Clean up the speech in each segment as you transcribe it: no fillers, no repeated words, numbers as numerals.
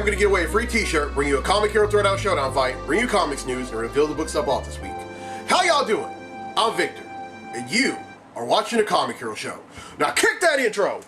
I'm going to give away a free t-shirt, bring you a Comic Hero Throwdown Showdown fight, bring you comics news, and reveal the books I bought this week. How y'all doing? I'm Victor, and you are watching the Comic Hero Show. Now kick that intro!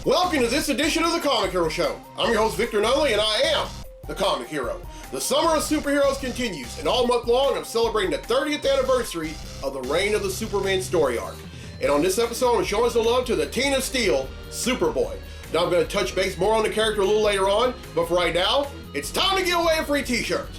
Welcome to this edition of the Comic Hero Show. I'm your host, Victor Nunley, and I am the Comic Hero. The summer of superheroes continues, and all month long I'm celebrating the 30th anniversary of the reign of the Superman story arc. And on this episode, I'm showing some love to the Teen of Steel, Superboy. Now I'm going to touch base more on the character a little later on, but for right now, it's time to give away a free t-shirt.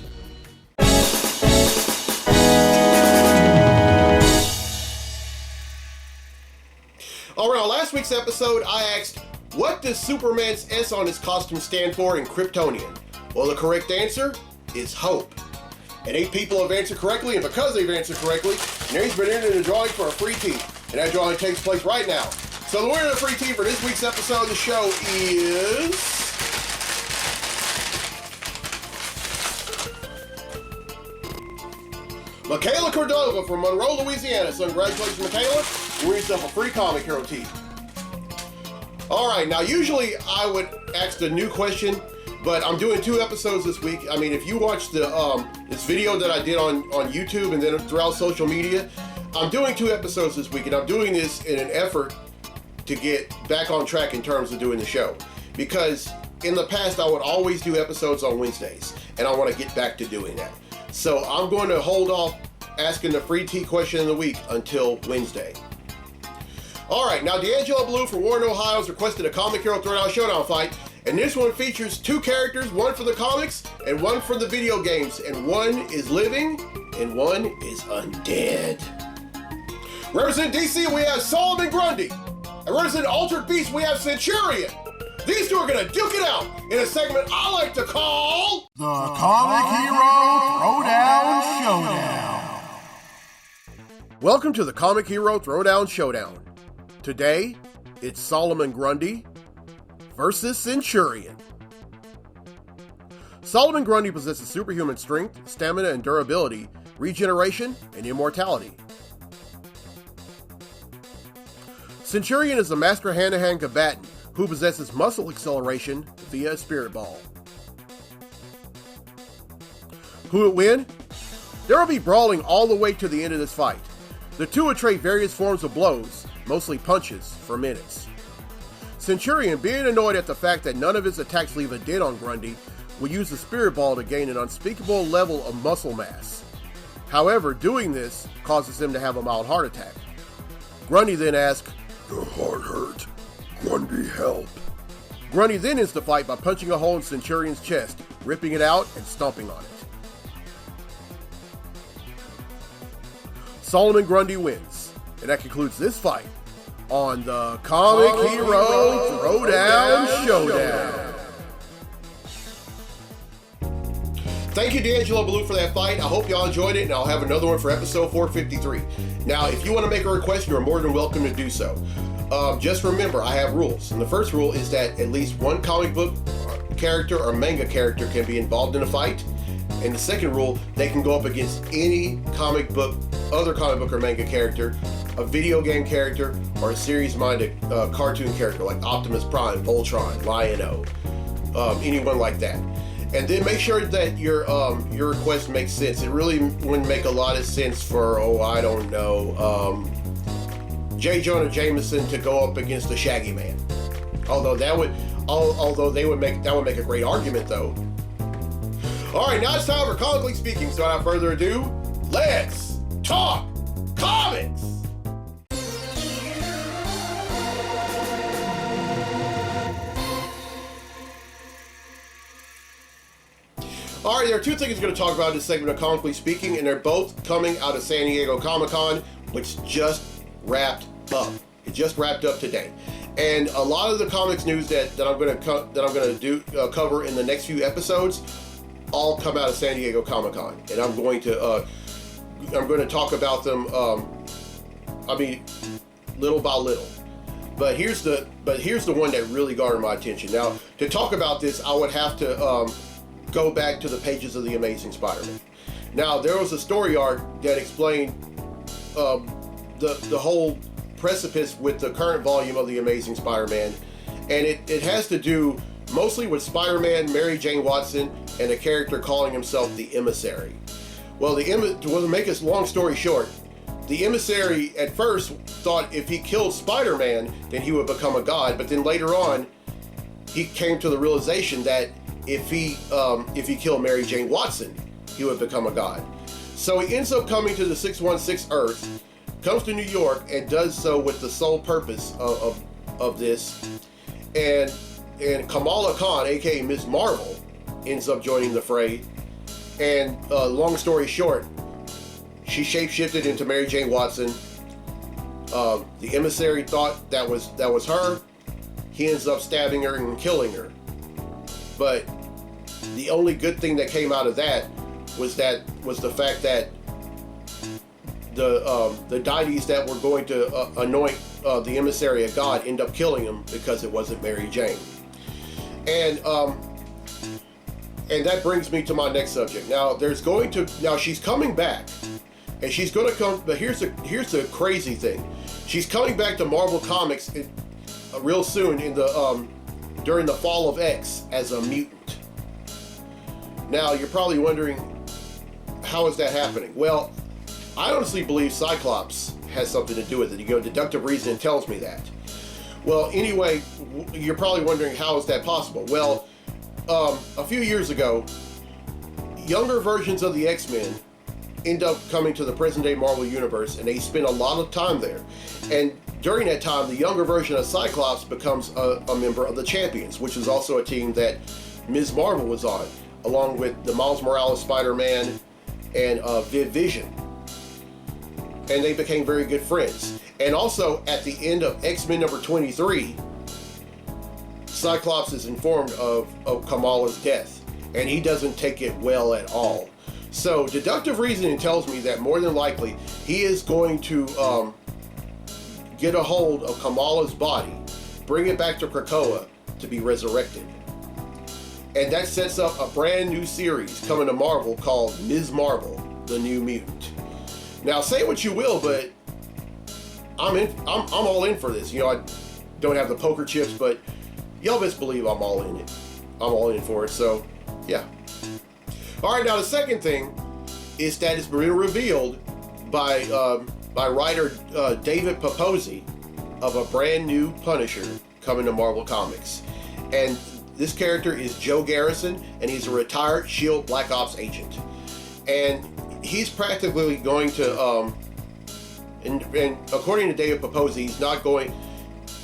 Alright, on last week's episode, I asked, what does Superman's S on his costume stand for in Kryptonian? Well, the correct answer is hope. And 8 people have answered correctly, and because they've answered correctly, name's been entered in the drawing for a free tee. And that drawing takes place right now. So the winner of the free tee for this week's episode of the show is... Michaela Cordova from Monroe, Louisiana. So congratulations, Michaela. You win yourself a free Comic Hero tee. Alright, now usually I would ask the new question, but I'm doing 2 episodes this week. I mean, if you watch the this video that I did on YouTube and then throughout social media, I'm doing 2 episodes this week, and I'm doing this in an effort to get back on track in terms of doing the show. Because in the past, I would always do episodes on Wednesdays, and I want to get back to doing that. So I'm going to hold off asking the free tea question of the week until Wednesday. Alright, now D'Angelo Blue from Warren, Ohio has requested a Comic Hero Throwdown Showdown fight, and this one features 2 characters, one for the comics and one for the video games, and one is living and one is undead. Representing DC, we have Solomon Grundy, and representing Altered Beast, we have Centurion. These 2 are going to duke it out in a segment I like to call... The Comic Hero Throwdown Showdown. Welcome to the Comic Hero Throwdown Showdown. Today, it's Solomon Grundy versus Centurion. Solomon Grundy possesses superhuman strength, stamina and durability, regeneration, and immortality. Centurion is a master hand-to-hand combatant who possesses muscle acceleration via a spirit ball. Who will win? There will be brawling all the way to the end of this fight. The 2 will trade various forms of blows, mostly punches, for minutes. Centurion, being annoyed at the fact that none of his attacks leave a dent on Grundy, will use the spirit ball to gain an unspeakable level of muscle mass. However, doing this causes him to have a mild heart attack. Grundy then asks, "Your heart hurt. Grundy, help." Grundy then ends the fight by punching a hole in Centurion's chest, ripping it out and stomping on it. Solomon Grundy wins, and that concludes this fight on the Comic Hero Throwdown Showdown. Thank you, D'Angelo Blue, for that fight. I hope y'all enjoyed it, and I'll have another one for episode 453. Now, if you want to make a request, you're more than welcome to do so. Just remember, I have rules, and the first rule is that at least one comic book character or manga character can be involved in a fight. And the second rule, they can go up against any other comic book or manga character, a video game character, or a series-minded cartoon character like Optimus Prime, Voltron, Lion-O, anyone like that. And then make sure that your request makes sense. It really wouldn't make a lot of sense for, J. Jonah Jameson to go up against the Shaggy Man. That would make a great argument, though. All right, now it's time for Comically Speaking. So without further ado, let's talk comics. All right, there are two things I'm going to talk about in this segment of Comically Speaking, and they're both coming out of San Diego Comic-Con, which just wrapped up. It just wrapped up today, and a lot of the comics news that I'm going to cover in the next few episodes all come out of San Diego Comic-Con, and I'm going to talk about them. Little by little. But here's the one that really garnered my attention. Now, to talk about this, I would have to go back to the pages of The Amazing Spider-Man. Now, there was a story arc that explained the whole precipice with the current volume of The Amazing Spider-Man, and it has to do mostly with Spider-Man, Mary Jane Watson, and a character calling himself the Emissary. Well, to make a long story short, the Emissary at first thought if he killed Spider-Man, then he would become a god. But then later on, he came to the realization that if he killed Mary Jane Watson, he would become a god. So he ends up coming to the 616 Earth, comes to New York, and does so with the sole purpose of this. And Kamala Khan, aka Ms. Marvel, ends up joining the fray. And long story short, she shapeshifted into Mary Jane Watson. The Emissary thought that was her. He ends up stabbing her and killing her. But the only good thing that came out of that was the fact that the deities that were going to anoint the Emissary a god end up killing him because it wasn't Mary Jane. And that brings me to my next subject. Now she's coming back. And she's going to come, but here's the crazy thing. She's coming back to Marvel Comics real soon during the Fall of X as a mutant. Now, you're probably wondering, how is that happening? Well, I honestly believe Cyclops has something to do with it. Deductive reasoning tells me that. Well, anyway, you're probably wondering, how is that possible? Well, a few years ago, younger versions of the X-Men end up coming to the present-day Marvel Universe, and they spend a lot of time there. And during that time, the younger version of Cyclops becomes a member of the Champions, which is also a team that Ms. Marvel was on, along with the Miles Morales Spider-Man and Viv Vision. And they became very good friends. And also, at the end of X-Men number 23, Cyclops is informed of Kamala's death, and he doesn't take it well at all. So, deductive reasoning tells me that more than likely, he is going to get a hold of Kamala's body, bring it back to Krakoa to be resurrected. And that sets up a brand new series coming to Marvel called Ms. Marvel, the New Mutant. Now, say what you will, but I'm all in for this. I don't have the poker chips, but y'all best believe I'm all in it. I'm all in for it, so yeah. All right, now the second thing is that it's been revealed by writer David Papozzi of a brand new Punisher coming to Marvel Comics. And this character is Joe Garrison, and he's a retired S.H.I.E.L.D. Black Ops agent. And he's practically going to, and according to David Papozzi,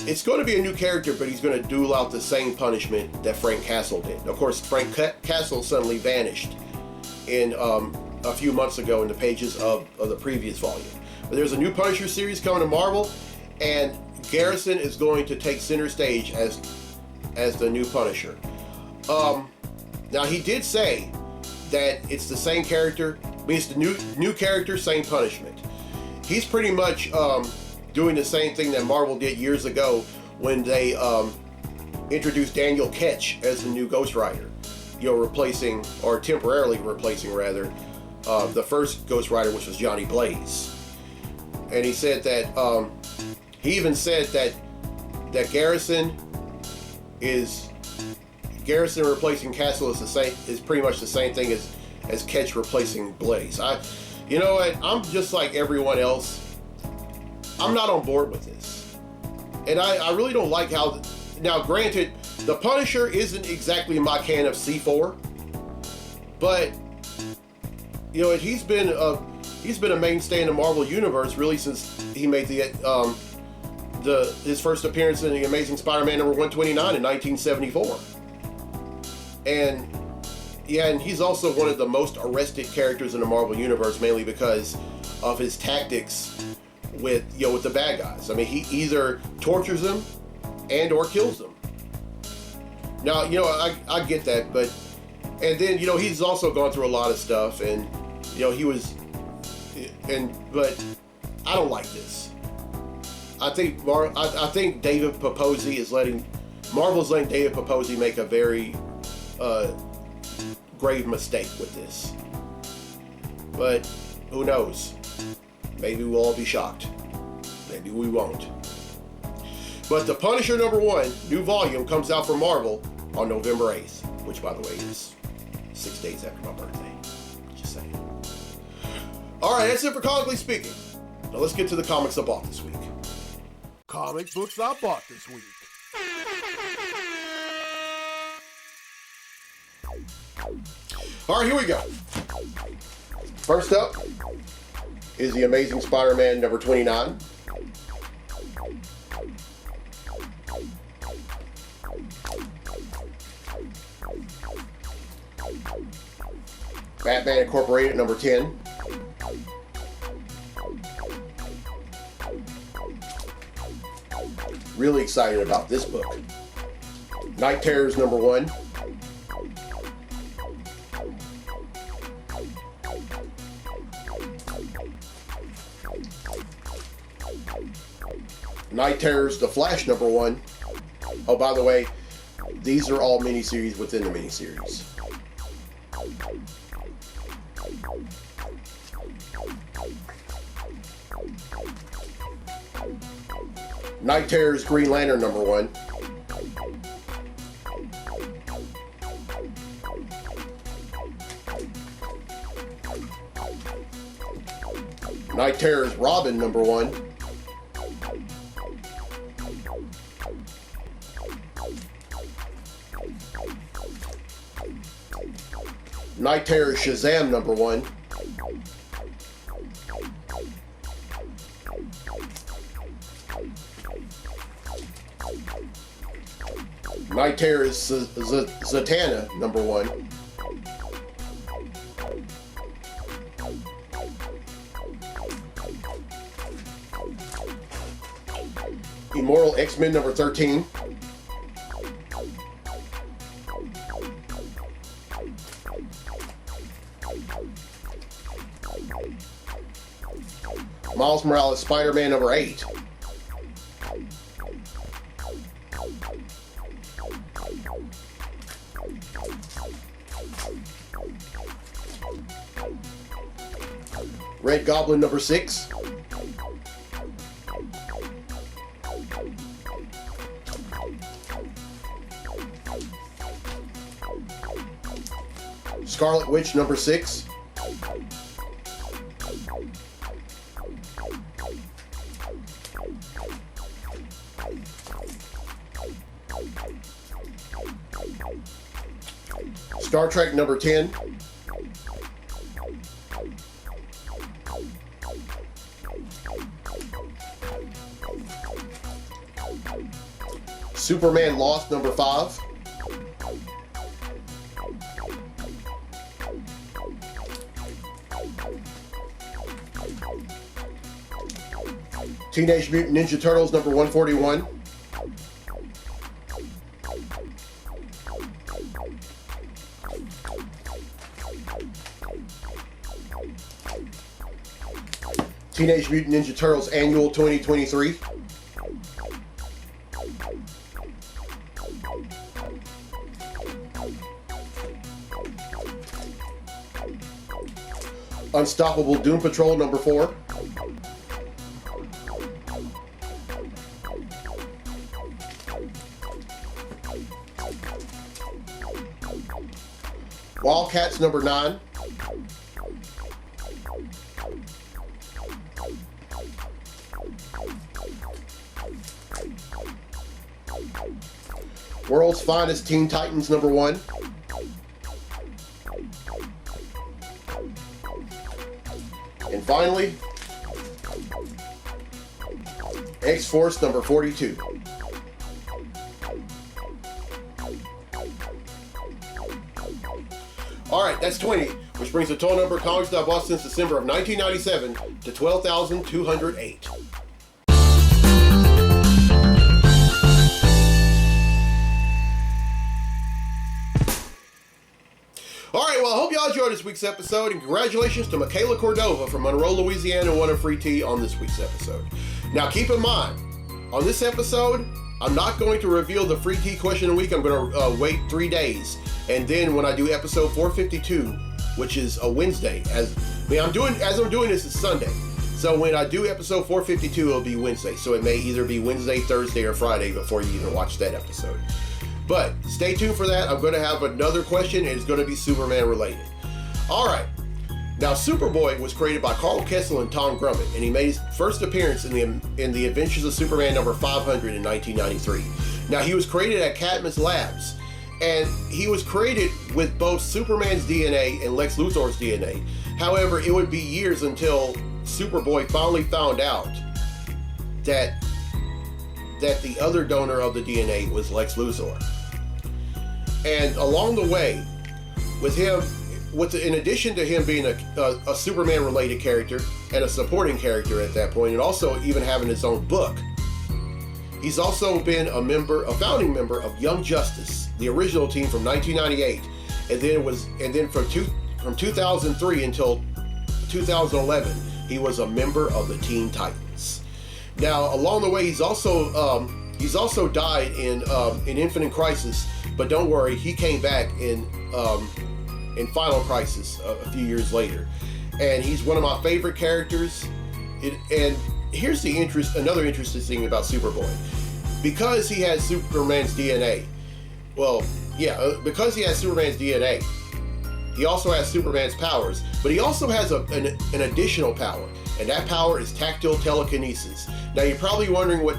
it's going to be a new character, but he's going to dole out the same punishment that Frank Castle did. Of course, Frank Castle suddenly vanished in a few months ago in the pages of the previous volume. But there's a new Punisher series coming to Marvel, and Garrison is going to take center stage as the new Punisher. Now, he did say that it's the same character, but it's the new character, same punishment. He's pretty much doing the same thing that Marvel did years ago when they introduced Daniel Ketch as the new Ghost Rider. Replacing, or temporarily replacing rather, the first Ghost Rider, which was Johnny Blaze. And he said that, he even said that Garrison replacing Castle is pretty much the same thing as Ketch replacing Blaze. You know what? I'm just like everyone else. I'm not on board with this. And I really don't like how... Now, granted, the Punisher isn't exactly my can of C4, but he's been a mainstay in the Marvel Universe really since he made his first appearance in the Amazing Spider-Man number 129 in 1974. And Yeah, and he's also one of the most arrested characters in the Marvel Universe, mainly because of his tactics with with the bad guys. I mean, he either tortures them and or kills them. Now, I get that, but and then he's also gone through a lot of stuff, and but I don't like this. I think David Paposi is Marvel's letting David Paposi make a very grave mistake with this. But who knows? Maybe we'll all be shocked. Maybe we won't. But The Punisher #1, new volume, comes out from Marvel on November 8th, which, by the way, is 6 days after my birthday. Just saying. All right, that's it for Comically Speaking. Now let's get to the comics I bought this week. Comic books I bought this week. All right, here we go. First up is The Amazing Spider-Man #29. Batman Incorporated #10. Really excited about this book. Night Terrors #1. Night Terrors The Flash #1. Oh, by the way, these are all miniseries within the miniseries. Night Terrors Green Lantern #1. Night Terrors Robin #1. Night Terrors Shazam #1. Night Terrors Zatanna #1. Immortal X-Men #13. Miles Morales Spider-Man #8. Red Goblin #6. Scarlet Witch #6. Star Trek #10. Superman Lost #5. Teenage Mutant Ninja Turtles #141. Teenage Mutant Ninja Turtles Annual 2023. Unstoppable Doom Patrol #4. Wildcats #9. World's Finest Teen Titans #1. And finally, X-Force #42. That's 20, which brings the total number of comics that I've bought since December of 1997 to 12,208. All right, well, I hope y'all enjoyed this week's episode, and congratulations to Michaela Cordova from Monroe, Louisiana, who won a free tea on this week's episode. Now, keep in mind, on this episode, I'm not going to reveal the free tea question of the week. I'm going to wait 3 days, and then when I do episode 452, which is a Wednesday, as I'm doing this, it's Sunday. So when I do episode 452, it'll be Wednesday. So it may either be Wednesday, Thursday, or Friday before you even watch that episode. But stay tuned for that. I'm going to have another question, and it's going to be Superman related. All right. Now, Superboy was created by Carl Kessel and Tom Grummett, and he made his first appearance in the Adventures of Superman number 500 in 1993. Now, he was created at Cadmus Labs, and he was created with both Superman's DNA and Lex Luthor's DNA. However, it would be years until Superboy finally found out that the other donor of the DNA was Lex Luthor. And along the way, in addition to him being a Superman-related character and a supporting character at that point, and also even having his own book, he's also been a founding member of Young Justice, the original team from 1998, and then from 2003 until 2011, he was a member of the Teen Titans. Now, along the way, he's also died in Infinite Crisis, but don't worry, he came back in Final Crisis a few years later, and he's one of my favorite characters. And here's another interesting thing about Superboy, because he has Superman's DNA. Because he has Superman's DNA, he also has Superman's powers, but he also has an additional power, and that power is tactile telekinesis. Now you're probably wondering what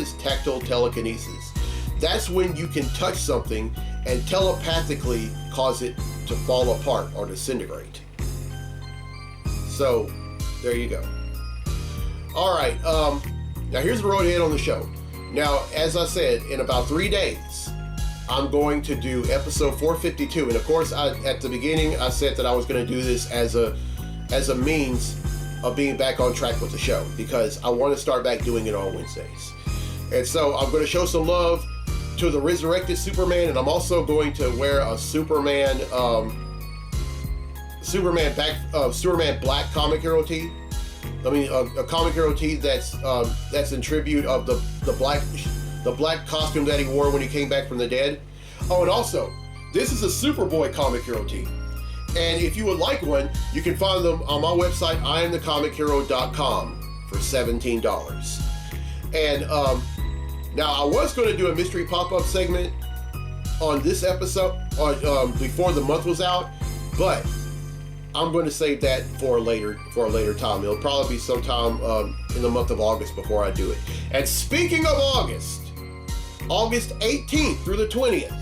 is tactile telekinesis. That's when you can touch something and telepathically cause it to fall apart or disintegrate. So there you go. All right, now here's the road ahead on the show. Now, as I said, in about 3 days, I'm going to do episode 452, and of course, at the beginning, I said that I was going to do this as a means of being back on track with the show, because I want to start back doing it on Wednesdays. And so I'm going to show some love to the resurrected Superman, and I'm also going to wear a Superman black comic hero tee. I mean, a comic hero tee that's in tribute of the black costume that he wore when he came back from the dead. Oh, and also, this is a Superboy comic hero tee. And if you would like one, you can find them on my website, IamTheComicHero.com, for $17. And now I was going to do a mystery pop-up segment on this episode before the month was out, but I'm going to save that for a later time. It'll probably be sometime in the month of August before I do it. And speaking of August 18th through the 20th,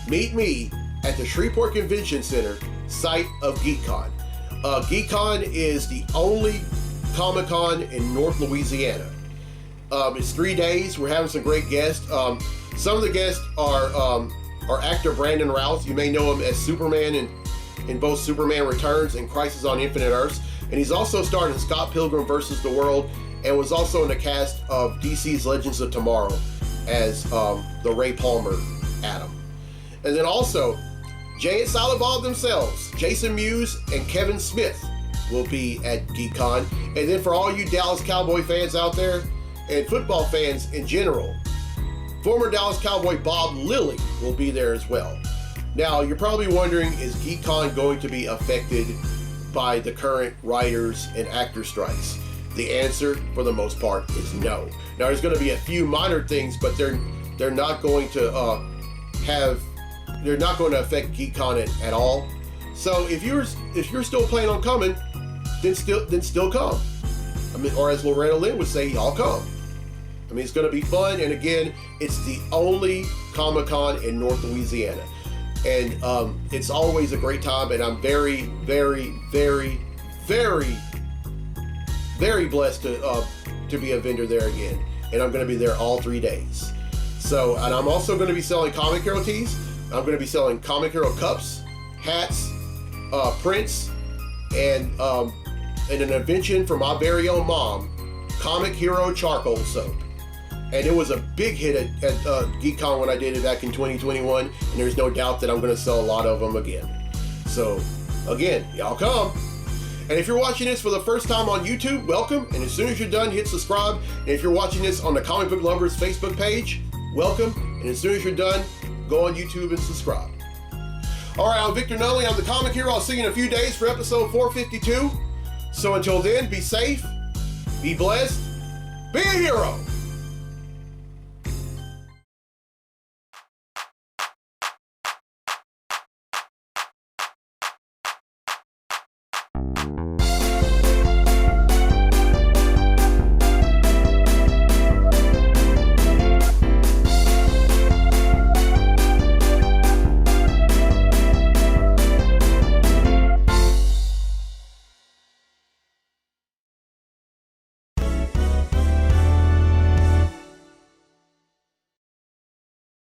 meet me at the Shreveport Convention Center, site of GeekCon. GeekCon is the only Comic-Con in North Louisiana. It's 3 days. We're having some great guests. Some of the guests are actor Brandon Routh. You may know him as Superman in both Superman Returns and Crisis on Infinite Earths. And he's also starred in Scott Pilgrim vs. the World, and was also in the cast of DC's Legends of Tomorrow as the Ray Palmer Atom. And then also, Jay and Silent Bob themselves, Jason Mewes and Kevin Smith, will be at GeekCon. And then for all you Dallas Cowboy fans out there, and football fans in general, former Dallas Cowboy Bob Lilly will be there as well. Now, you're probably wondering, is GeekCon going to be affected by the current writers and actor strikes? The answer, for the most part, is no. Now, there's going to be a few minor things, but they're not going to affect GeekCon at all. So if you're still planning on coming, then still come. I mean, or as Loretta Lynn would say, y'all come. I mean, it's going to be fun, and again, it's the only Comic-Con in North Louisiana, and it's always a great time. And I'm very, very, very, very, very blessed to be a vendor there again, and I'm going to be there all 3 days. So, and I'm also going to be selling comic hero tees. I'm going to be selling comic hero cups, hats, prints and an invention from my very own mom, Comic Hero Charcoal Soap. And it was a big hit at GeekCon when I did it back in 2021, and there's no doubt that I'm going to sell a lot of them again. So, again, y'all come. And if you're watching this for the first time on YouTube, welcome. And as soon as you're done, hit subscribe. And if you're watching this on the Comic Book Lovers Facebook page, welcome. And as soon as you're done, go on YouTube and subscribe. All right, I'm Victor Nunley. I'm the Comic Hero. I'll see you in a few days for episode 452. So until then, be safe, be blessed, be a hero.